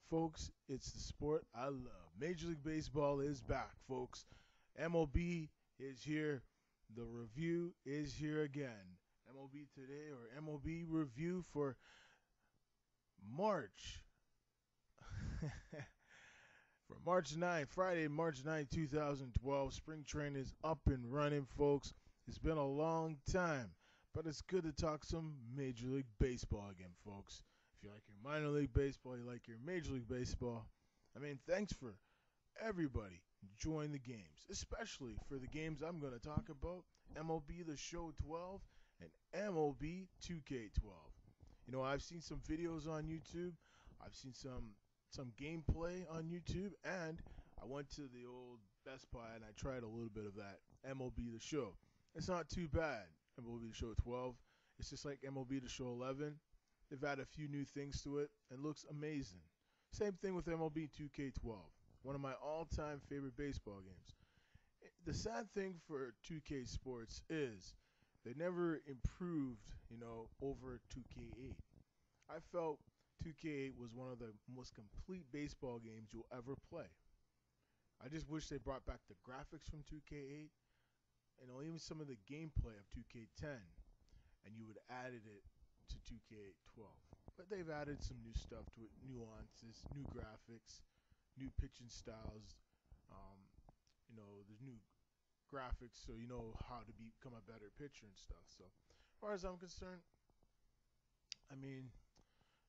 Folks, it's the sport I love. Major League Baseball is back, folks. MLB is here. The review is here again. MLB Today, or MLB Review for March. For March 9th, Friday, March 9th, 2012. Spring training is up and running, folks. It's been a long time, but it's good to talk some Major League Baseball again, folks. If you like your minor league baseball, you like your Major League Baseball. Thanks for everybody enjoying the games, especially for the games I'm going to talk about, MLB The Show 12 and MLB 2K12. I've seen some videos on YouTube. I've seen some gameplay on YouTube, and I went to the old Best Buy and I tried a little bit of that MLB The Show. It's not too bad, MLB The Show 12. It's just like MLB The Show 11. They've added a few new things to it and looks amazing. Same thing with MLB 2K12, one of my all-time favorite baseball games. The sad thing for 2K Sports is they never improved, over 2K8. I felt 2K8 was one of the most complete baseball games you'll ever play. I just wish they brought back the graphics from 2K8 and even some of the gameplay of 2K10, and you would added it to 2K12. But they've added some new stuff to it, nuances, new graphics, new pitching styles. There's new graphics, so you know how to become a better pitcher and stuff. So, as far as I'm concerned,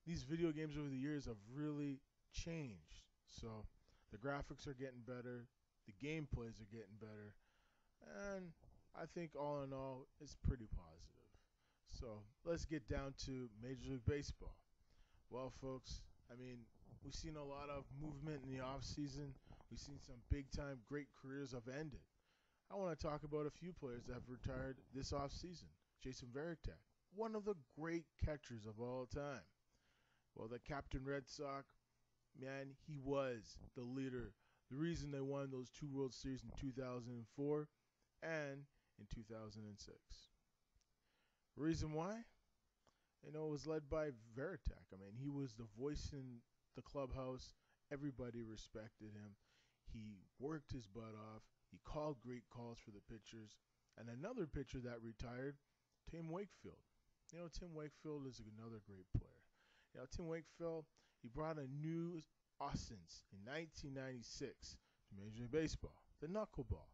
these video games over the years have really changed. So, the graphics are getting better, the gameplays are getting better, and I think all in all, it's pretty positive. So let's get down to Major League Baseball. Well, folks, we've seen a lot of movement in the offseason. We've seen some big-time great careers have ended. I want to talk about a few players that have retired this offseason. Jason Varitek, one of the great catchers of all time. Well, the Captain Red Sox, man, he was the leader. The reason they won those two World Series in 2004 and in 2006. Reason why? It was led by Varitek. He was the voice in the clubhouse. Everybody respected him. He worked his butt off. He called great calls for the pitchers. And another pitcher that retired, Tim Wakefield. Tim Wakefield is another great player. Tim Wakefield, he brought a new essence in 1996 to Major League Baseball, the knuckleball.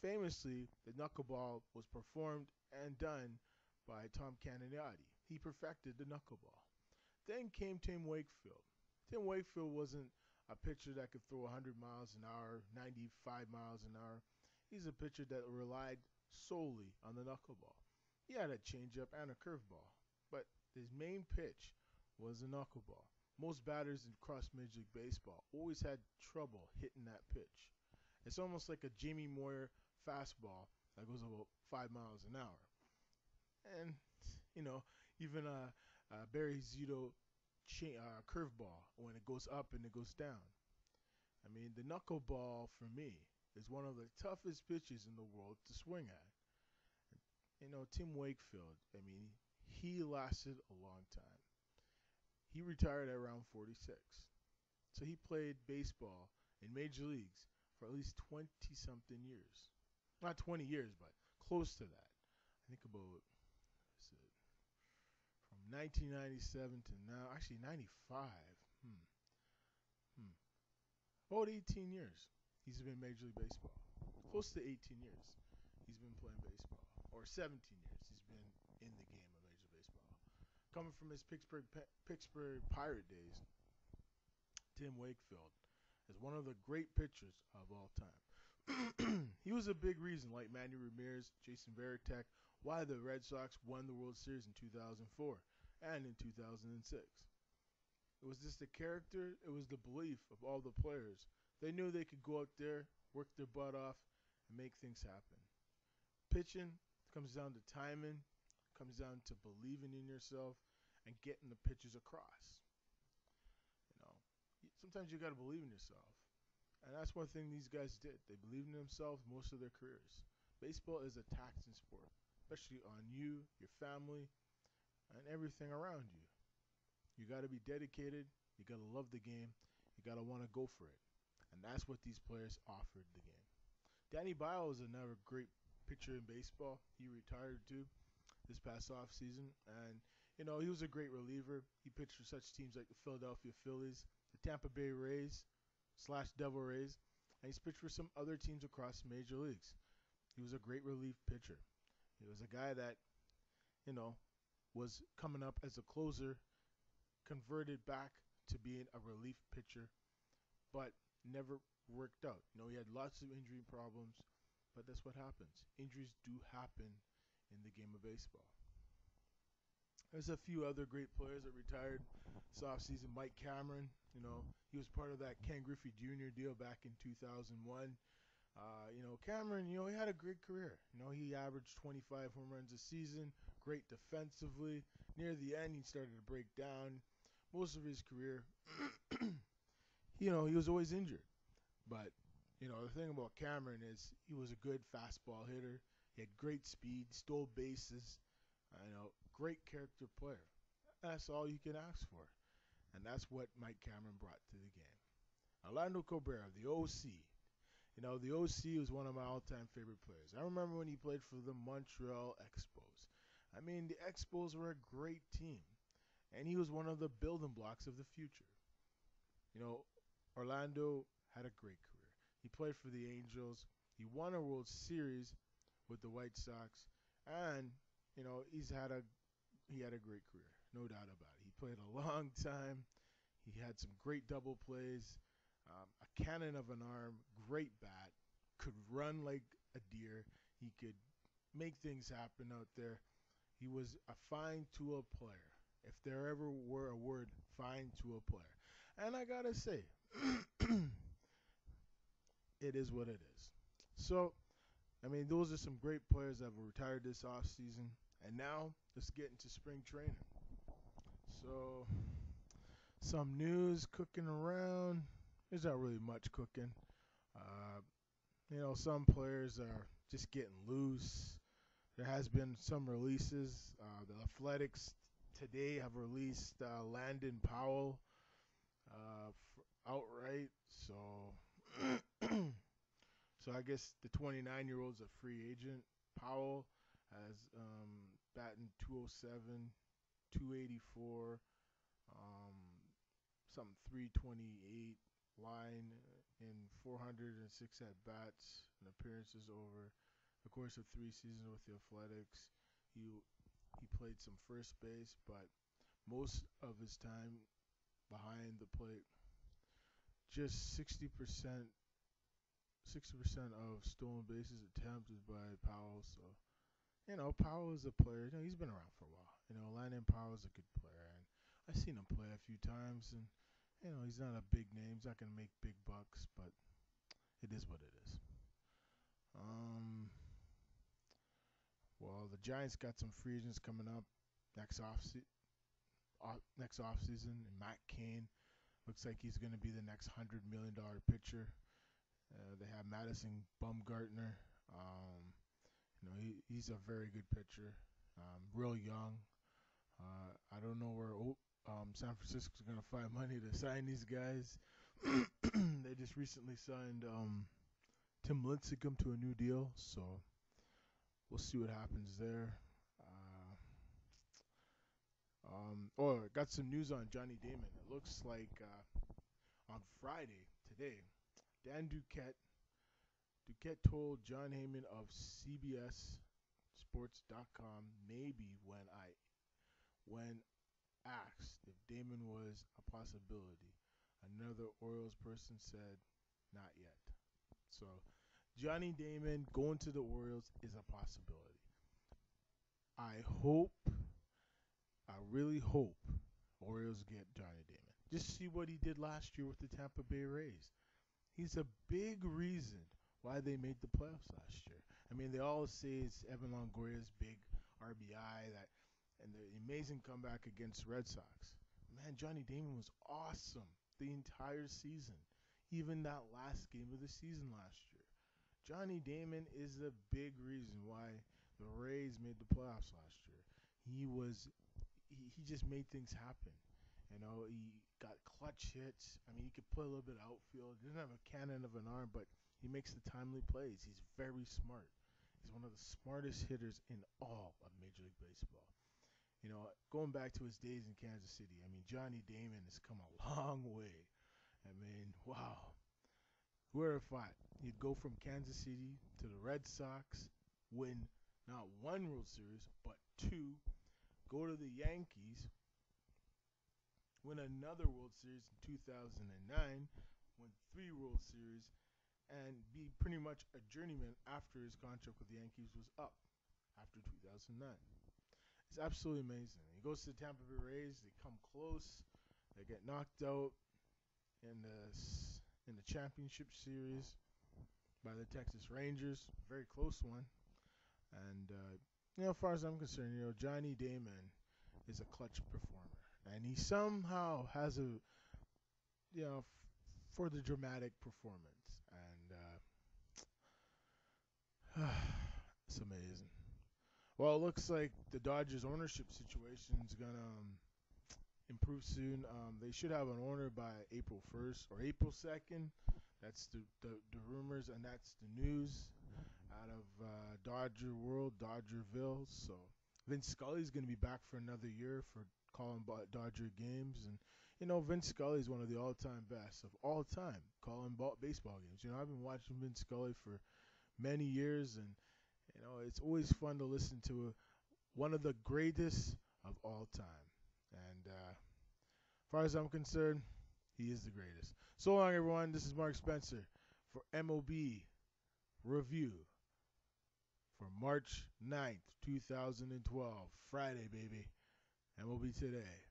Famously, the knuckleball was performed and done by Tom Cannonati. He perfected the knuckleball. Then came Tim Wakefield. Tim Wakefield wasn't a pitcher that could throw 100 miles an hour, 95 miles an hour. He's a pitcher that relied solely on the knuckleball. He had a changeup and a curveball, but his main pitch was the knuckleball. Most batters across Major League Baseball always had trouble hitting that pitch. It's almost like a Jamie Moyer fastball that goes about 5 miles an hour. And, even Barry Zito curveball when it goes up and it goes down. The knuckleball, for me, is one of the toughest pitches in the world to swing at. Tim Wakefield, he lasted a long time. He retired at around 46. So he played baseball in major leagues for at least 20-something years. Not 20 years, but close to that. I think about, from 1997 to now, actually 95. About 18 years he's been in Major League Baseball. Close to 18 years he's been playing baseball. Or 17 years he's been in the game of Major League Baseball. Coming from his Pittsburgh Pirate days, Tim Wakefield is one of the great pitchers of all time. He was a big reason, like Manny Ramirez, Jason Varitek, why the Red Sox won the World Series in 2004 and in 2006. It was just the character, it was the belief of all the players. They knew they could go out there, work their butt off, and make things happen. Pitching comes down to timing, comes down to believing in yourself, and getting the pitches across. Sometimes you got to believe in yourself. And that's one thing these guys did. They believed in themselves most of their careers. Baseball is a taxing sport, especially on you, your family, and everything around you. You got to be dedicated. You got to love the game. You got to want to go for it. And that's what these players offered the game. Danny Bio is another great pitcher in baseball. He retired too this past off season, and he was a great reliever. He pitched for such teams like the Philadelphia Phillies, the Tampa Bay Rays slash Devil Rays, and he's pitched for some other teams across the major leagues. He was a great relief pitcher. He was a guy that you know was coming up as a closer, converted back to being a relief pitcher, but never worked out. He had lots of injury problems, but that's what happens. Injuries do happen in the game of baseball. There's a few other great players that retired this offseason. Mike Cameron, he was part of that Ken Griffey Jr. deal back in 2001. Cameron, he had a great career. He averaged 25 home runs a season, great defensively. Near the end, he started to break down. Most of his career, he was always injured. But, the thing about Cameron is he was a good fastball hitter. He had great speed, stole bases, great character player. That's all you can ask for. And that's what Mike Cameron brought to the game. Orlando Cabrera, the OC. The OC was one of my all-time favorite players. I remember when he played for the Montreal Expos. The Expos were a great team. And he was one of the building blocks of the future. Orlando had a great career. He played for the Angels. He won a World Series with the White Sox. And, he had a great career, no doubt about it. He played a long time. He had some great double plays, a cannon of an arm, great bat, could run like a deer. He could make things happen out there. He was a fine tool player. If there ever were a word, fine tool player. And I got to say, it is what it is. So, those are some great players that have retired this offseason. And now, let's get into spring training. So, some news cooking around. There's not really much cooking. Some players are just getting loose. There has been some releases. The Athletics today have released Landon Powell outright. So, so I guess the 29-year-old's a free agent. Powell has batting 207, 284, something 328 line in 406 at-bats and appearances over the course of 3 seasons with the Athletics. He played some first base, but most of his time behind the plate, just 60% of stolen bases attempted by Powell. So, Powell is a player. He's been around for a while. Landon Powell is a good player, and I've seen him play a few times, and he's not a big name. He's not going to make big bucks, but it is what it is. Well, the Giants got some free agents coming up next offseason. And Matt Cain looks like he's going to be the next $100 million pitcher. They have Madison Bumgarner. He's a very good pitcher, real young. I don't know where San Francisco's going to find money to sign these guys. They just recently signed Tim Lincecum to a new deal, so we'll see what happens there. Got some news on Johnny Damon. It looks like on Friday, today, Dan Duquette told John Heyman of CBSSports.com maybe when asked if Damon was a possibility. Another Orioles person said, not yet. So, Johnny Damon going to the Orioles is a possibility. I really hope Orioles get Johnny Damon. Just see what he did last year with the Tampa Bay Rays. He's a big reason why they made the playoffs last year. They all say it's Evan Longoria's big RBI and the amazing comeback against Red Sox. Man, Johnny Damon was awesome the entire season, even that last game of the season last year. Johnny Damon is the big reason why the Rays made the playoffs last year. He just made things happen. He got clutch hits. I mean, he could play a little bit of outfield. He doesn't have a cannon of an arm, but he makes the timely plays. He's very smart. He's one of the smartest hitters in all of Major League Baseball. You know, going back to his days in Kansas City, I mean, Johnny Damon has come a long way. I mean, wow. Who would have thought he'd go from Kansas City to the Red Sox, win not one World Series, but two, go to the Yankees, win another World Series in 2009, win three World Series, and be pretty much a journeyman after his contract with the Yankees was up after 2009. It's absolutely amazing. He goes to the Tampa Bay Rays. They come close. They get knocked out in the championship series by the Texas Rangers. Very close one. And as far as I'm concerned, Johnny Damon is a clutch performer, and he somehow has for the dramatic performance, and it's amazing. Well, it looks like the Dodgers ownership situation is gonna improve soon. They should have an owner by April 1st or April 2nd. That's the rumors, and that's the news out of Dodger World, Dodgerville. So Vince Scully's going to be back for another year for calling Dodger games. And, Vince Scully is one of the all-time best of all time calling baseball games. I've been watching Vince Scully for many years, and, it's always fun to listen to one of the greatest of all time. And as far as I'm concerned, he is the greatest. So long, everyone. This is Mark Spencer for MLB Review for March 9th, 2012. Friday, baby. MLB Today.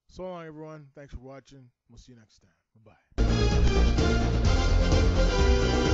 So long, everyone. Thanks for watching. We'll see you next time. Bye-bye.